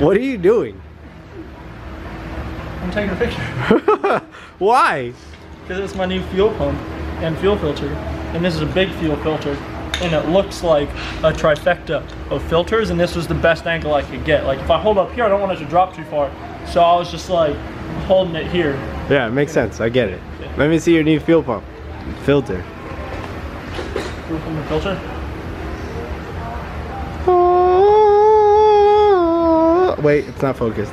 What are you doing? I'm taking a picture. Why? Because it's my new fuel pump and fuel filter. And this is a big fuel filter. And it looks like a trifecta of filters. And this was the best angle I could get. Like if I hold up here, I don't want it to drop too far. So I was just like holding it here. Yeah, it makes sense. I get it. Yeah. Let me see your new fuel pump. Filter. Fuel pump and filter? Wait, it's not focused.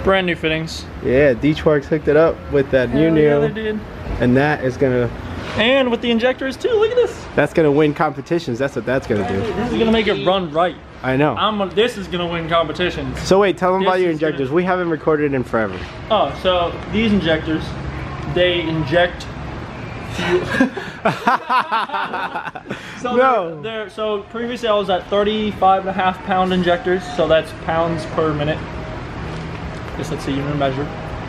Brand new fittings. Yeah, D-Tworks hooked it up with that new. Yeah, they did. And that is gonna. And with the injectors too. Look at this. That's gonna win competitions. That's what that's gonna do. This is gonna make it run right. I know. This is gonna win competitions. So wait, tell them about your injectors. We haven't recorded in forever. Oh, so these injectors, they inject fuel. So no. So previously I was at 35.5 pound injectors, so that's pounds per minute. Guess let's see, unit measure.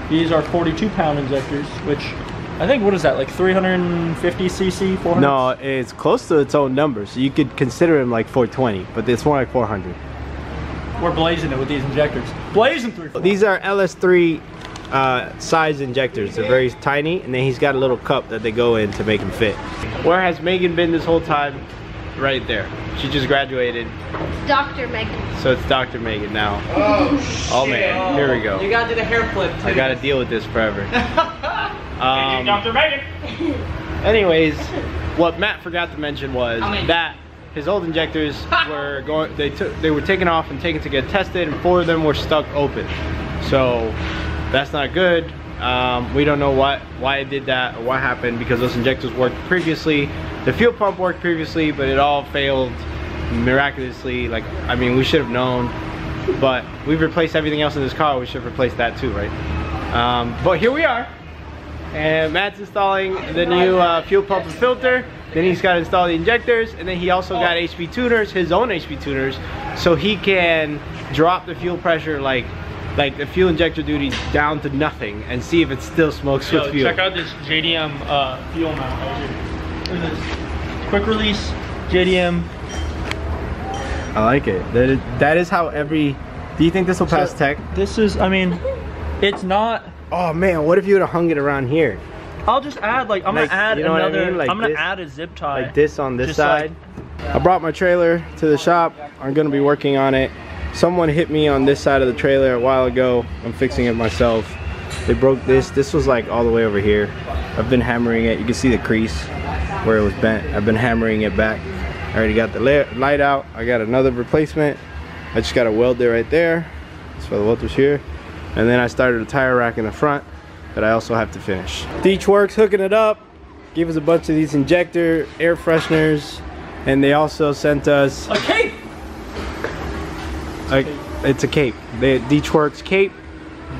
These are 42 pound injectors, which I think, what is that, like 350 cc, 400? No, it's close to its own number, so you could consider them like 420, but it's more like 400. We're blazing it with these injectors. Blazing through. These are LS3 size injectors. They're very tiny, and then he's got a little cup that they go in to make them fit. Where has Megan been this whole time? Right there. She just graduated. It's Dr. Megan. So it's Dr. Megan now. Oh, shit. Oh man, here we go. You gotta do the hair flip too. I gotta deal with this forever. Dr. Megan. Anyways, what Matt forgot to mention was that his old injectors were going. They were taken off and taken to get tested, and 4 of them were stuck open. So that's not good. We don't know why it did that or what happened, because those injectors worked previously. The fuel pump worked previously, but it all failed miraculously. Like, I mean, we should have known, but we've replaced everything else in this car. We should have replaced that too, right? But here we are, and Matt's installing the new fuel pump and filter. Then he's got to install the injectors, and then he also got HP tuners, his own HP tuners, so he can drop the fuel pressure like the fuel injector duty down to nothing and see if it still smokes with fuel. Check out this JDM fuel mount right here. Look at this. Quick release JDM. I like it. That is how every. Do you think this will pass tech? This is, I mean, it's not. Oh man, what if you would have hung it around here? I'll just add I'm gonna add you know another. I mean? I'm gonna add a zip tie. Like this on this just side. I brought my trailer to the shop. I'm gonna be working on it. Someone hit me on this side of the trailer a while ago. I'm fixing it myself. They broke this. This was like all the way over here. I've been hammering it. You can see the crease where it was bent. I've been hammering it back. I already got the light out. I got another replacement. I just got to weld it right there. That's why the welder's here. And then I started a tire rack in the front that I also have to finish. D-Tworks hooking it up. Gave us a bunch of these injector air fresheners, and they also sent us a cape. It's a cape. The D-Tworks cape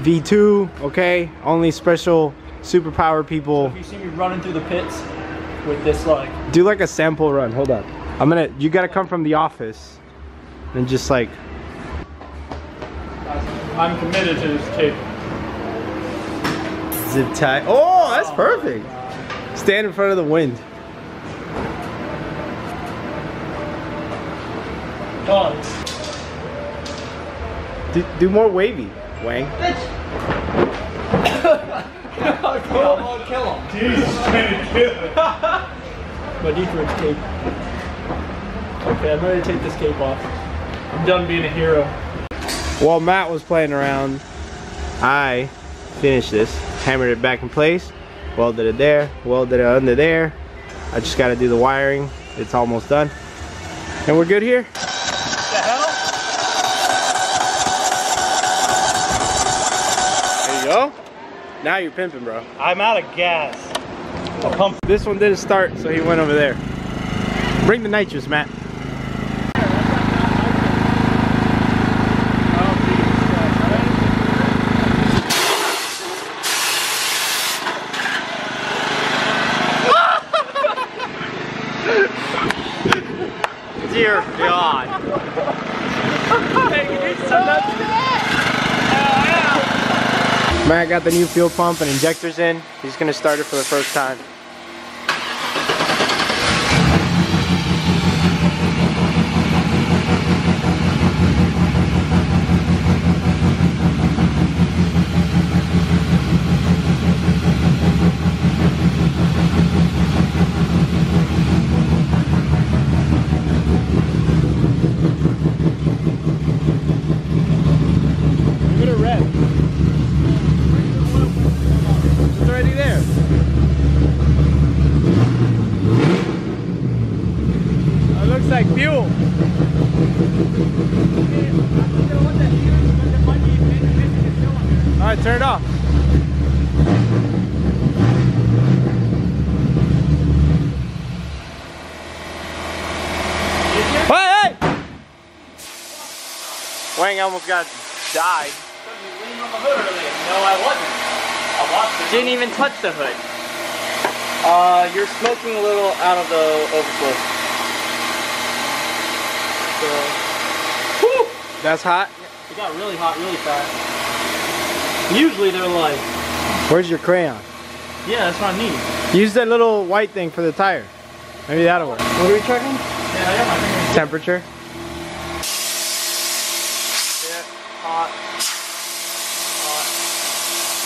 V2. Okay, only special superpower people. So if you see me running through the pits with this, like, do like a sample run. Hold on. You gotta come from the office and just like. I'm committed to this cape. Zip tie. Oh, that's perfect. Stand in front of the wind. Oh. Do more wavy, Wang. Kill him. Jesus, my D-Tworks cape. Okay, I'm ready to take this cape off. I'm done being a hero. While Matt was playing around, I finished this, hammered it back in place, welded it there, welded it under there. I just got to do the wiring. It's almost done, and we're good here. What the hell? There you go. Now you're pimping, bro. I'm out of gas. A pump. This one didn't start, so he went over there. Bring the nitrous, Matt. Dear God. Matt got the new fuel pump and injectors in. He's gonna start it for the first time. turn it off. Hey! Wang almost got died. No, I wasn't. I watched it. Didn't even touch the hood. You're smoking a little out of the overflow. So, Whew, that's hot. It got really hot really fast. Usually they're like... Where's your crayon? Yeah, that's what I need. Use that little white thing for the tire. Maybe that'll work. What are we checking? Yeah, I got my fingers. Temperature. Yeah, hot.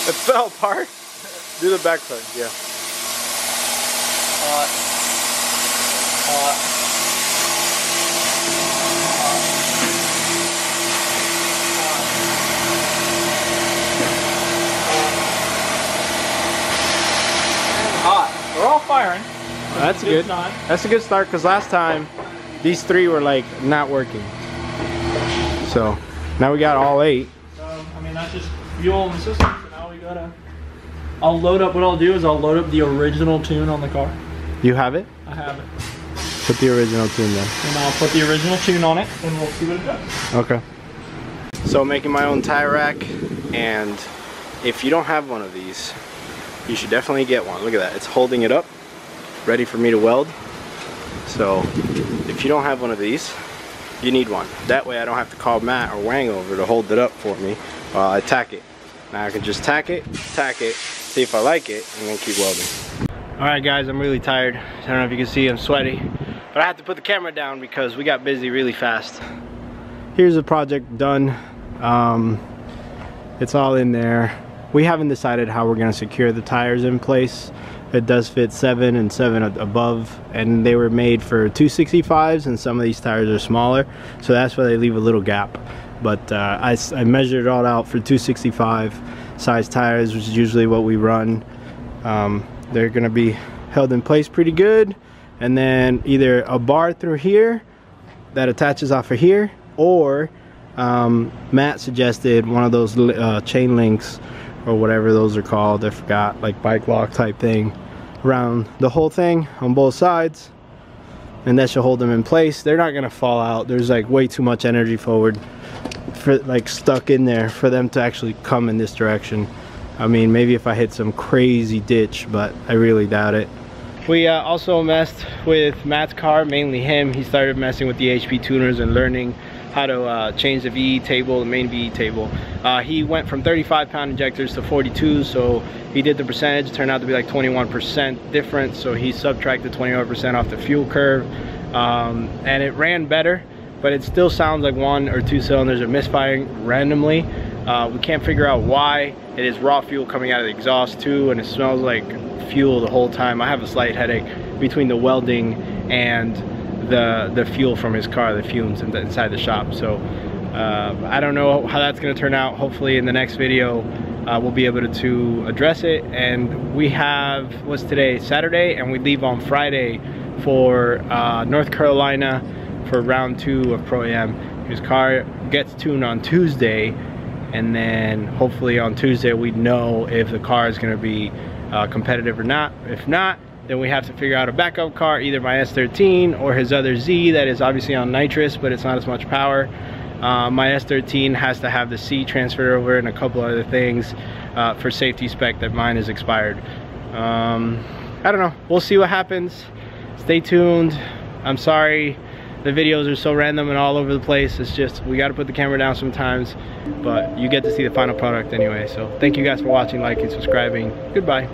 It fell apart. Do the back side, yeah. Hot. Hot. Hot. We're all firing. That's good. That's a good start because last time these 3 were like not working. So now we got all 8. I mean, that's just fuel in the system. So now we gotta. I'll load up. What I'll do is I'll load up the original tune on the car. You have it? I have it. Put the original tune then. And I'll put the original tune on it, and we'll see what it does. Okay. So making my own tire rack, and if you don't have one of these, you should definitely get one. Look at that. It's holding it up, ready for me to weld. So if you don't have one of these, you need one. That way I don't have to call Matt or Wang over to hold it up for me while I tack it. Now I can just tack it, see if I like it, and then keep welding. Alright guys, I'm really tired. I don't know if you can see I'm sweaty, but I have to put the camera down because we got busy really fast. Here's the project done. It's all in there. We haven't decided how we're going to secure the tires in place. It does fit 7 and 7 above, and they were made for 265s, and some of these tires are smaller, so that's why they leave a little gap. But I measured it all out for 265 size tires, which is usually what we run. They're going to be held in place pretty good, and then either a bar through here that attaches off of here, or Matt suggested one of those chain links or whatever those are called, I forgot, like bike lock type thing around the whole thing on both sides, and that should hold them in place. They're not gonna fall out. There's like way too much energy forward for like stuck in there for them to actually come in this direction. I mean, maybe if I hit some crazy ditch, but I really doubt it. We also messed with Matt's car, mainly him. He started messing with the HP tuners and learning how to change the VE table, the main VE table. He went from 35-pound injectors to 42, so he did the percentage. It turned out to be like 21% difference, so he subtracted 21% off the fuel curve, and it ran better, but it still sounds like 1 or 2 cylinders are misfiring randomly. We can't figure out why. It is raw fuel coming out of the exhaust too, and it smells like fuel the whole time. I have a slight headache between the welding and the fuel from his car, the fumes inside the shop. So I don't know how that's going to turn out. Hopefully in the next video we'll be able to address it. And we have, what's today, Saturday, and we leave on Friday for North Carolina for round 2 of Pro-Am. His car gets tuned on Tuesday, and then hopefully on Tuesday we know if the car is going to be competitive or not. If not, then we have to figure out a backup car, either my S13 or his other Z that is obviously on nitrous, but it's not as much power. My S13 has to have the C transferred over and a couple other things for safety spec that mine is expired. I don't know, we'll see what happens. Stay tuned. I'm sorry the videos are so random and all over the place. It's just, we got to put the camera down sometimes, but you get to see the final product anyway. So thank you guys for watching, liking, subscribing. Goodbye.